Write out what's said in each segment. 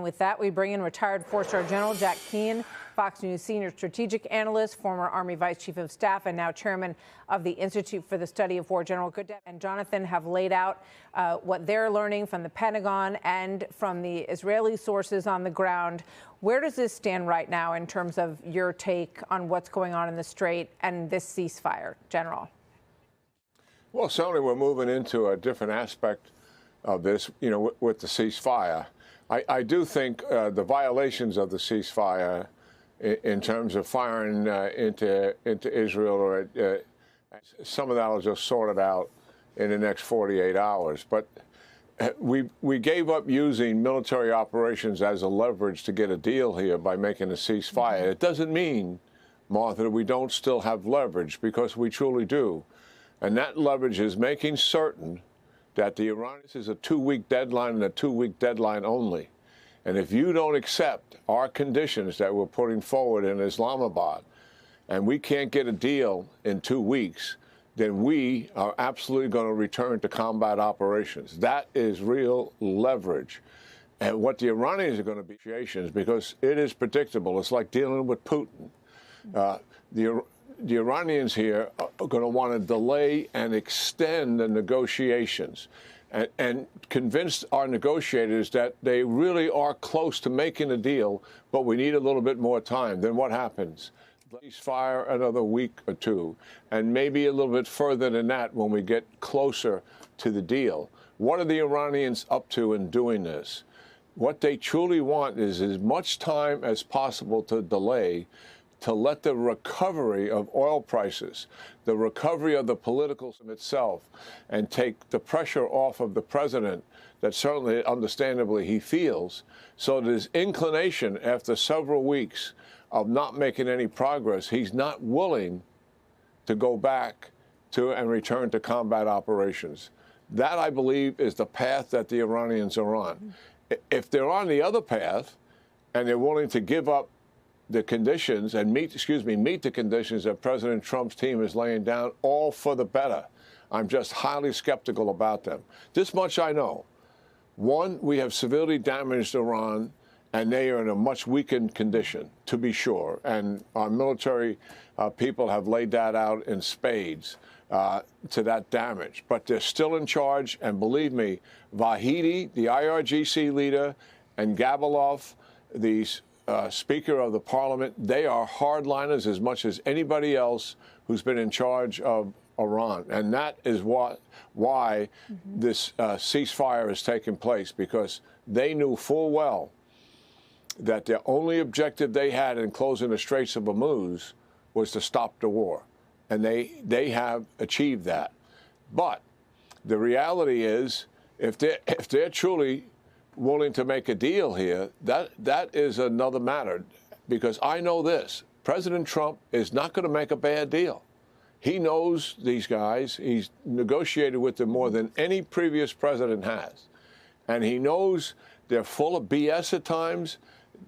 And with that, we bring in retired four-star General Jack Keane, Fox News senior strategic analyst, former Army Vice Chief of Staff, and now chairman of the Institute for the Study of War. General Goodell and Jonathan have laid out what they're learning from the Pentagon and from the Israeli sources on the ground. Where does this stand right now in terms of your take on what's going on in the Strait and this ceasefire, General? Well, certainly we're moving into a different aspect of this, with the ceasefire. I do think the violations of the ceasefire in terms of firing into Israel, or some of that will just sort it out in the next 48 hours. But we gave up using military operations as a leverage to get a deal here by making a ceasefire. It doesn't mean, Martha, that we don't still have leverage, because we truly do. And that leverage is making certain that the Iranians is a 2-week deadline and a 2-week deadline only. And if you don't accept our conditions that we're putting forward in Islamabad, and we can't get a deal in 2 weeks, then we are absolutely going to return to combat operations. That is real leverage. And what the Iranians are going to be, because it is predictable. It's like dealing with Putin. The Iranians here are going to want to delay and extend the negotiations and convince our negotiators that they really are close to making a deal, but we need a little bit more time. Then what happens? Ceasefire another week or two, and maybe a little bit further than that when we get closer to the deal. What are the Iranians up to in doing this? What they truly want is as much time as possible to delay, to let the recovery of oil prices, the recovery of the political system itself, and take the pressure off of the president that certainly, understandably, he feels, so that his inclination after several weeks of not making any progress, he's not willing to go back to and return to combat operations. That, I believe, is the path that the Iranians are on. If they're on the other path and they're willing to give up the conditions and meet the conditions that President Trump's team is laying down, all for the better. I'm just highly skeptical about them. This much I know. One, we have severely damaged Iran, and they are in a much weakened condition, to be sure. And our military people have laid that out in spades to that damage. But they're still in charge, and believe me, Vahidi, the IRGC leader, and Gabalov, the Speaker of the Parliament, they are hardliners as much as anybody else who's been in charge of Iran. And that is why this ceasefire is taking place, because they knew full well that the only objective they had in closing the Straits of Hormuz was to stop the war. And they have achieved that. But the reality is, if they're truly willing to make a deal here, that is another matter, because I know this: President Trump is not going to make a bad deal. He knows these guys. He's negotiated with them more than any previous president has. And he knows they're full of BS at times.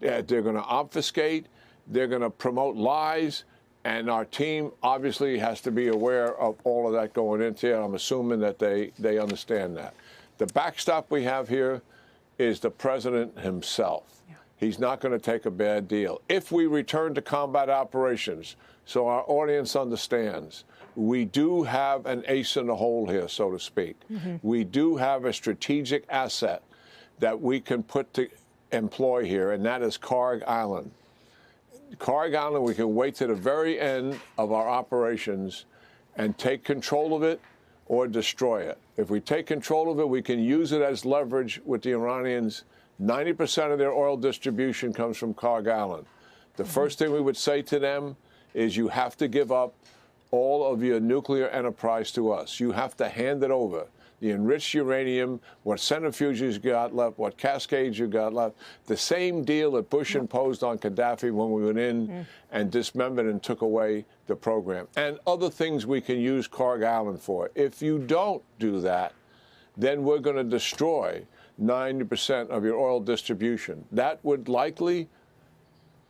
They're going to obfuscate. They're going to promote lies. And our team obviously has to be aware of all of that going into it. I'm assuming that they understand that. The backstop we have here is the president himself. Yeah. He's not going to take a bad deal. If we return to combat operations, so our audience understands, we do have an ace in the hole here, so to speak. We do have a strategic asset that we can put to employ here, and that is Carg Island. Carg Island, we can wait to the very end of our operations and take control of it or destroy it. If we take control of it, we can use it as leverage with the Iranians. 90% of their oil distribution comes from Carg Island. The first thing we would say to them is, you have to give up all of your nuclear enterprise to us. You have to hand it over. The enriched uranium, what centrifuges you got left, what cascades you got left. The same deal that Bush imposed on Gaddafi when we went in and dismembered and took away the program. And other things we can use Carg Island for. If you don't do that, then we're going to destroy 90% of your oil distribution. That would likely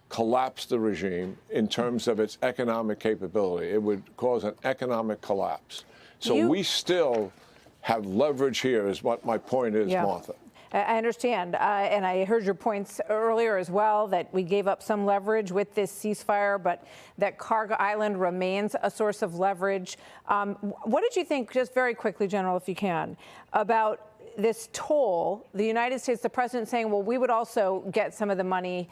collapse the regime in terms of its economic capability. It would cause an economic collapse. So we still have leverage here, is what my point is, Martha. I understand, and I heard your points earlier as well, that we gave up some leverage with this ceasefire, but that Cargo Island remains a source of leverage. What did you think, just very quickly, General, if you can, about this toll, the United States, the president saying, well, we would also get some of the money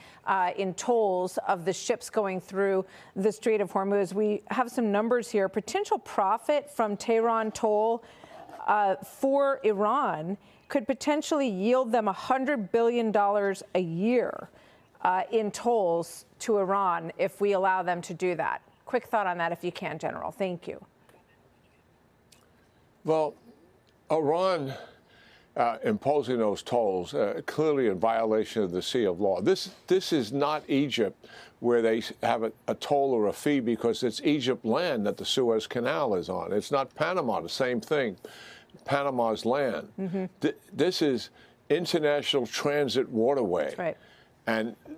in tolls of the ships going through the Strait of Hormuz. We have some numbers here. Potential profit from Tehran toll for Iran could potentially yield them $100 billion a year in tolls to Iran if we allow them to do that. Quick thought on that, if you can, General. Thank you. Well, Iran imposing those tolls clearly in violation of the Sea of Law. This is not Egypt, where they have a toll or a fee because it's Egypt land that the Suez Canal is on. It's not Panama, the same thing. Panama's land. Mm-hmm. This is international transit waterway. That's right.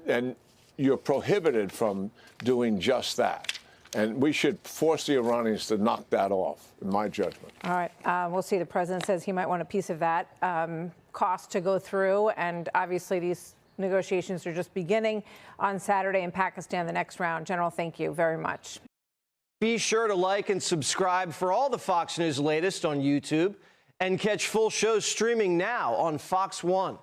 And you're prohibited from doing just that. And we should force the Iranians to knock that off, in my judgment. All right. We'll see. The president says he might want a piece of that cost to go through. And obviously, these negotiations are just beginning on Saturday in Pakistan, the next round. General, thank you very much. Be sure to like and subscribe for all the Fox News latest on YouTube and catch full shows streaming now on Fox One.